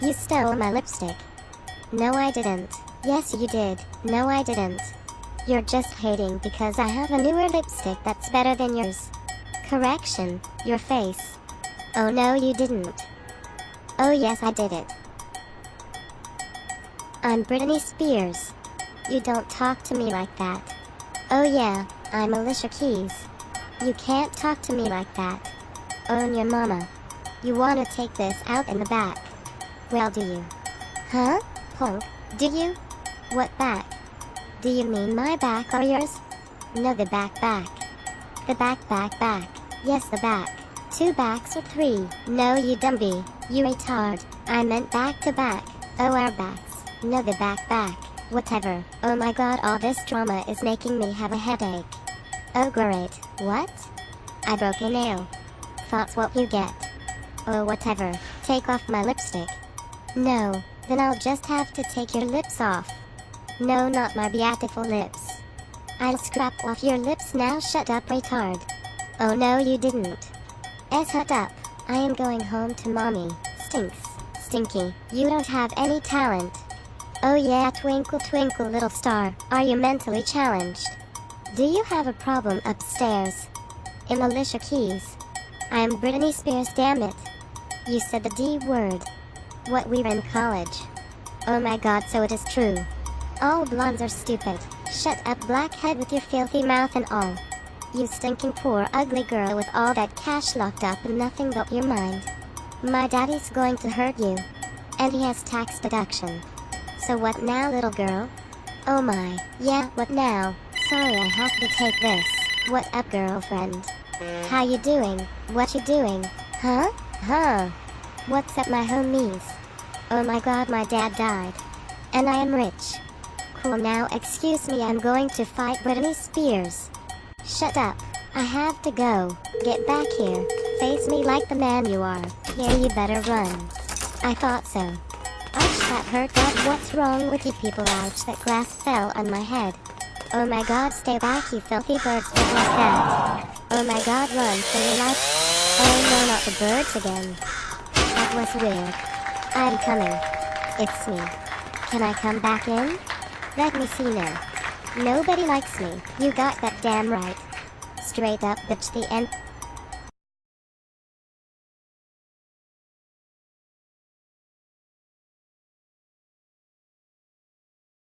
You stole my lipstick. No, I didn't. Yes, you did. No, I didn't. You're just hating because I have a newer lipstick that's better than yours. Correction, your face. Oh no, you didn't. Oh yes, I did it. I'm Britney Spears. You don't talk to me like that. Oh yeah, I'm Alicia Keys. You can't talk to me like that. Own your mama. You wanna take this out in the back? Well, do you? Huh? Punk, do you? What back? Do you mean my back or yours? No, the back. The back. Yes, the back. 2 backs or 3? No, you dumbie. You retard. I meant back to back. Oh, our backs. No, the back. Whatever. Oh my god, all this drama is making me have a headache. Oh great. What? I broke a nail. That's what you get. Oh whatever. Take off my lipstick. No, then I'll just have to take your lips off. No, not my beautiful lips. I'll scrap off your lips now. Shut up, retard. Oh no, you didn't. Shut up. I am going home to mommy. Stinks. Stinky. You don't have any talent. Oh yeah, twinkle twinkle little star. Are you mentally challenged? Do you have a problem upstairs? In Alicia Keys. I am Britney Spears, damn it. You said the D word. What, we were in college? Oh my god, so it is true. All blondes are stupid. Shut up, blackhead, with your filthy mouth and all. You stinking poor ugly girl with all that cash locked up and nothing but your mind. My daddy's going to hurt you. And he has tax deduction. So what now, little girl? Oh my, yeah, what now? Sorry, I have to take this. What up, girlfriend? How you doing? What you doing? Huh? What's up, my homies? Oh my god, my dad died. And I am rich. Cool, now excuse me, I'm going to fight Britney Spears. Shut up. I have to go. Get back here. Face me like the man you are. Here, you better run. I thought so. Ouch, that hurt. God, what's wrong with you people? Ouch, that glass fell on my head. Oh my god, stay back, you filthy birds. What was that? Oh my god, run for your life. Oh no, not the birds again. That was weird. I'm coming. It's me. Can I come back in? Let me see now. Nobody likes me. You got that damn right. Straight up, bitch, the end.